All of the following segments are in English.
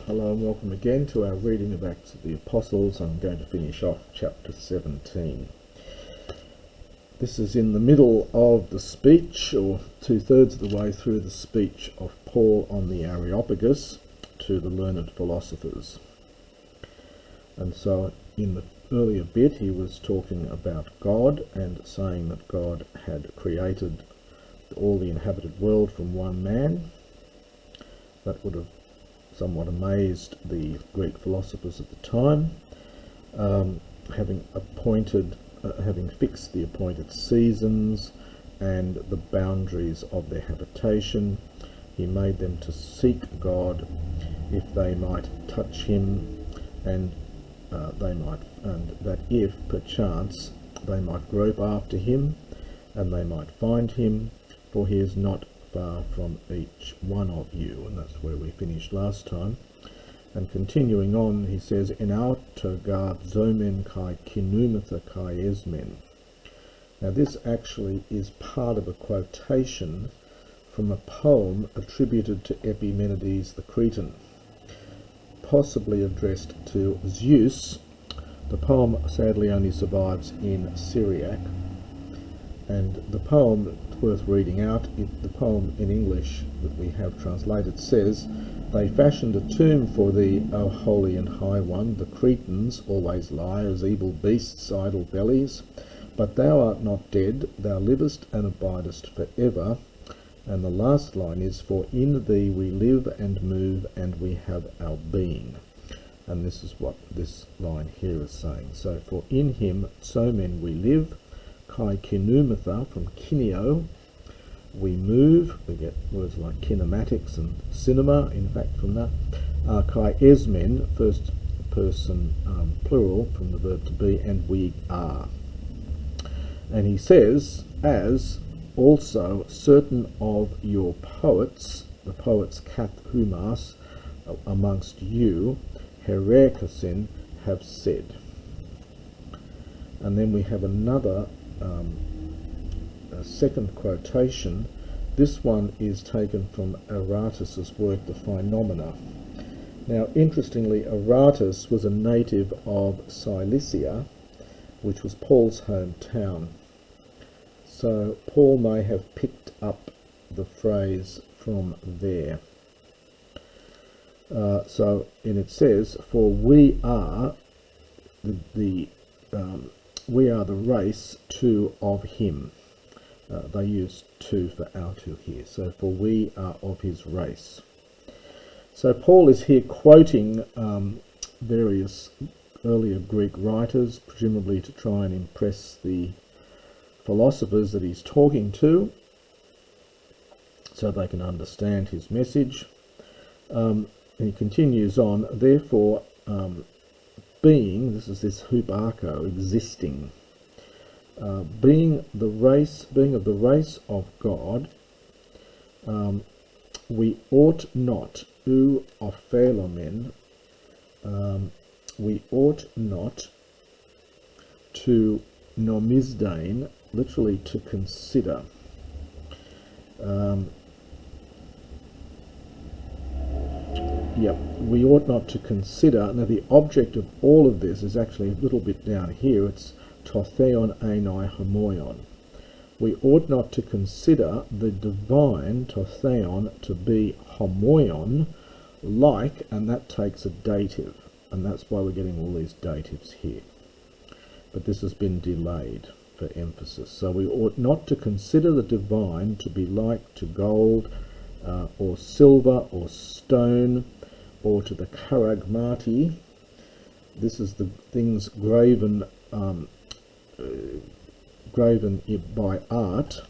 Hello and welcome again to our reading of Acts of the Apostles. I'm going to finish off chapter 17. This is in the middle of the speech, or two-thirds of the way through the speech of Paul on the Areopagus to the learned philosophers. And so in the earlier bit he was talking about God and saying that God had created all the inhabited world from one man. That would have somewhat amazed the Greek philosophers at the time. Having fixed the appointed seasons and the boundaries of their habitation, he made them to seek God if they might touch him, and that if perchance they might grope after him, and they might find him, for he is not far from each one of you. And that's where we finished last time. And continuing on, he says, "En auto gard zomen kai kinumetha kai esmen." Now this actually is part of a quotation from a poem attributed to Epimenides the Cretan, possibly addressed to Zeus. The poem sadly only survives in Syriac, and the poem, it's worth reading out. The poem in English that we have translated says, "They fashioned a tomb for thee, O holy and high one. The Cretans, always liars, evil beasts, idle bellies. But thou art not dead, thou livest and abidest for ever." And the last line is, "For in thee we live and move and we have our being." And this is what this line here is saying. So, for in him so men we live, kai kinumetha, from kineo, we move. We get words like kinematics and cinema, in fact, from that. Kai esmen, first person plural, from the verb to be, and we are. And he says, as also certain of your poets, the poets kathumas, amongst you, herekasin, have said. And then we have another a second quotation. This one is taken from Aratus's work, The Phenomena. Now, interestingly, Aratus was a native of Cilicia, which was Paul's hometown. So Paul may have picked up the phrase from there. And it says, "For we are we are the race too of him." They use "to" for "autu" here. So, "for we are of his race." So Paul is here quoting various earlier Greek writers, presumably to try and impress the philosophers that he's talking to, so they can understand his message. And he continues on, "Therefore, being," this is this huparcho, existing, being of the race of God, we ought not, ophalomen, we ought not to nomizdain, literally to consider. We ought not to consider. Now the object of all of this is actually a little bit down here. It's totheon enai homoion. We ought not to consider the divine totheon to be homoion, like, and that takes a dative, and that's why we're getting all these datives here. But this has been delayed for emphasis. So we ought not to consider the divine to be like to gold, or silver, or stone, or to the charagmati. This is the things graven by art.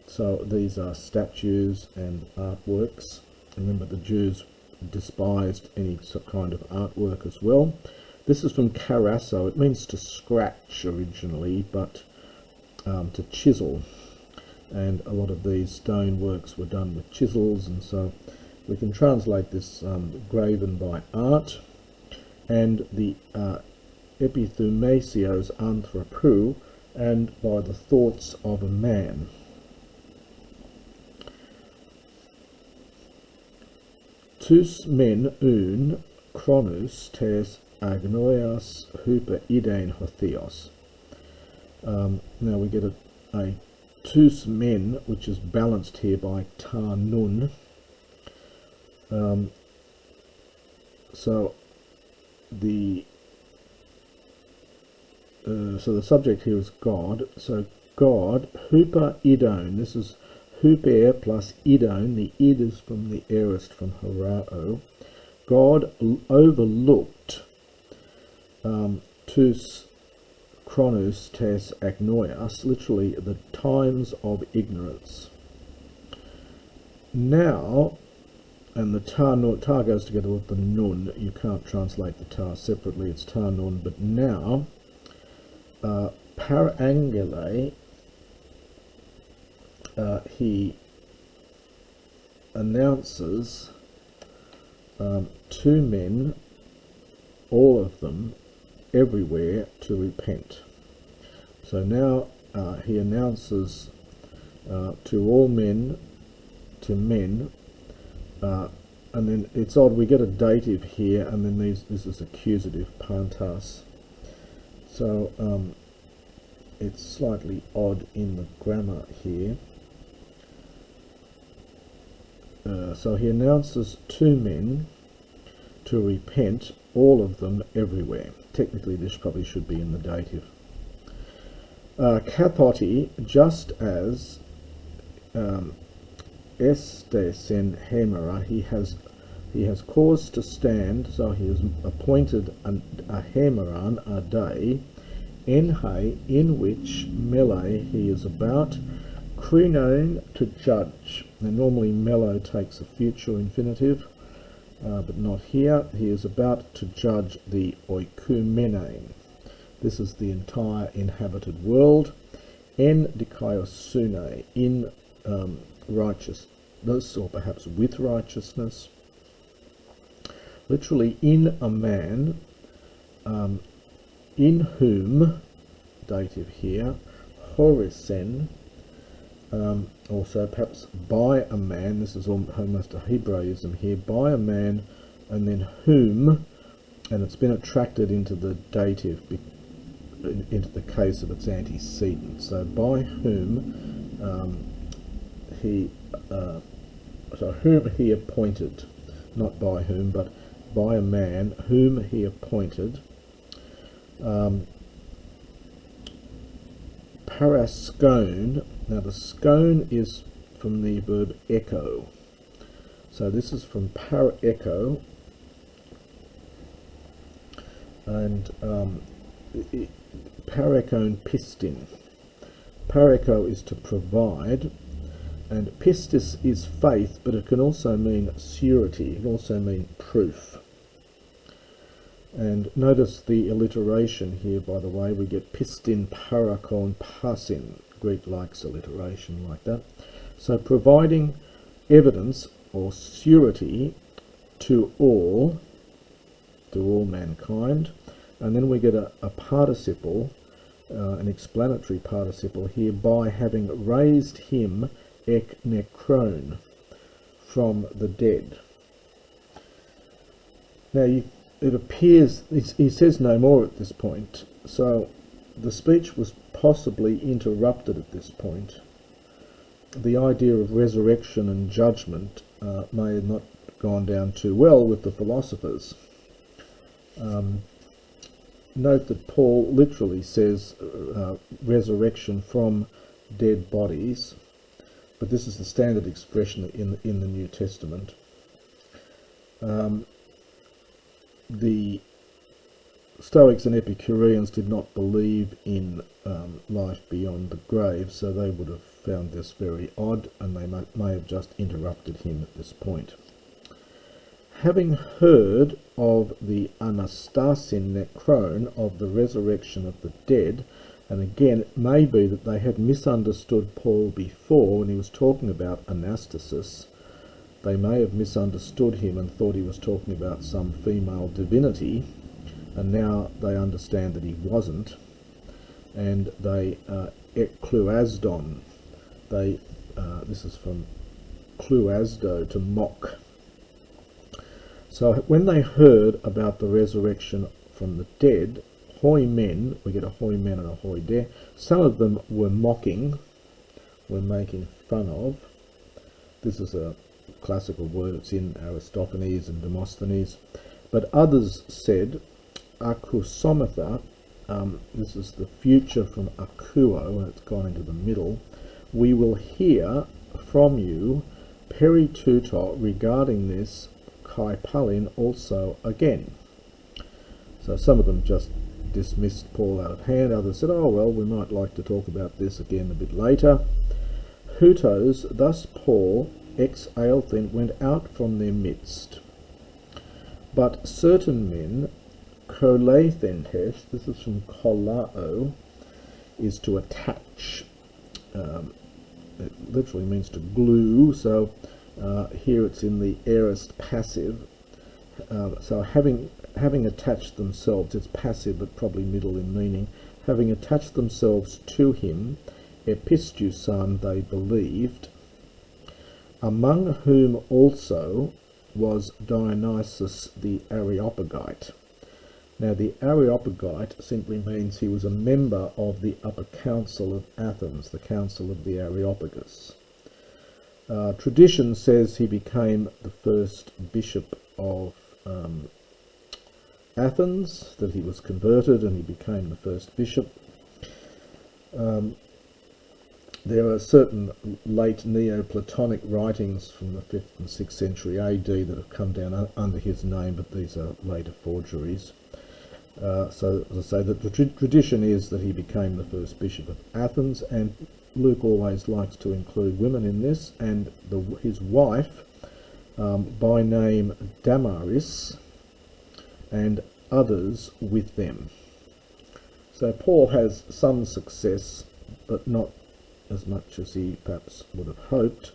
So these are statues and artworks. Remember, the Jews despised any kind of artwork as well. This is from karasso. It means to scratch originally, but to chisel. And a lot of these stone works were done with chisels, and so we can translate this graven by art. And the epithumasios anthropou, and by the thoughts of a man. tous men un chronus tes agnoias huper idein hotheos. Now we get a tous men, which is balanced here by ta nun. So the subject here is God. So God, huper idon. This is huper plus idon. The id is from the aorist, from horao. God overlooked tous chronos tes agnoias, literally the times of ignorance. Now, and the ta goes together with the nun. You can't translate the ta separately, it's ta nun. But now, par angele, he announces to men, all of them, everywhere, to repent. So now he announces to all men, to men, and then it's odd, we get a dative here, and then this is accusative, pantas. So it's slightly odd in the grammar here. So he announces to men to repent, all of them, everywhere. Technically this probably should be in the dative. Kathoti, just as Estesen Hemera, he has cause to stand, so he has appointed a Hemeran, a day, Enhe, in which Mele he is about, Krinon, to judge. Now normally Melo takes a future infinitive, but not here. He is about to judge the oikoumene. This is the entire inhabited world. En dikaiosune, in righteousness, or perhaps with righteousness. Literally, in a man, in whom, dative here, horisen, also perhaps by a man. This is almost a Hebraism here, by a man, and then whom, and it's been attracted into the dative, into the case of its antecedent. So by whom whom he appointed, not by whom, but by a man whom he appointed. Parascone. Now the scone is from the verb echo. So this is from para echo, and parekone pistin. Pareko is to provide, and pistis is faith, but it can also mean surety. It can also mean proof. And notice the alliteration here, by the way. We get pistin parakon pasin. Greek likes alliteration like that. So providing evidence or surety to all mankind. And then we get a participle, an explanatory participle here, by having raised him ek nekron, from the dead. Now it appears, he says no more at this point, so the speech was possibly interrupted at this point. The idea of resurrection and judgment may have not gone down too well with the philosophers. Note that Paul literally says resurrection from dead bodies, but this is the standard expression in the New Testament. The Stoics and Epicureans did not believe in life beyond the grave, so they would have found this very odd, and they may have just interrupted him at this point. Having heard of the anastasin nekron, of the resurrection of the dead, and again it may be that they had misunderstood Paul before when he was talking about anastasis. They may have misunderstood him and thought he was talking about some female divinity, and now they understand that he wasn't, and they ekluasdon. This is from kluasdo, to mock. So when they heard about the resurrection from the dead, hoi men, we get a hoi men and a hoi there, some of them were mocking, were making fun of. This is a classical word, it's in Aristophanes and Demosthenes. But others said, akusomatha, this is the future from akuo, and it's gone into the middle, we will hear from you perituto regarding this kai palin also again. So some of them just dismissed Paul out of hand, others said, oh well, we might like to talk about this again a bit later. Hutos, thus Paul, ex Aelthen, went out from their midst. But certain men, koleithentes, this is from kolao, is to attach. It literally means to glue, so here it's in the aorist passive. So having attached themselves, it's passive but probably middle in meaning, having attached themselves to him, epistusan they believed, among whom also was Dionysius the Areopagite. Now the Areopagite simply means he was a member of the upper council of Athens, the council of the Areopagus. Tradition says he became the first bishop of Athens, that he was converted and he became the first bishop. There are certain late Neoplatonic writings from the 5th and 6th century AD that have come down under his name, but these are later forgeries. So, as I say, the tradition is that he became the first bishop of Athens, and Luke always likes to include women in this, and his wife, by name Damaris, and others with them. So Paul has some success, but not as much as he perhaps would have hoped,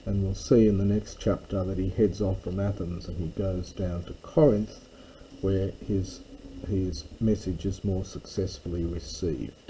and we'll see in the next chapter that he heads off from Athens and he goes down to Corinth, where his message is more successfully received.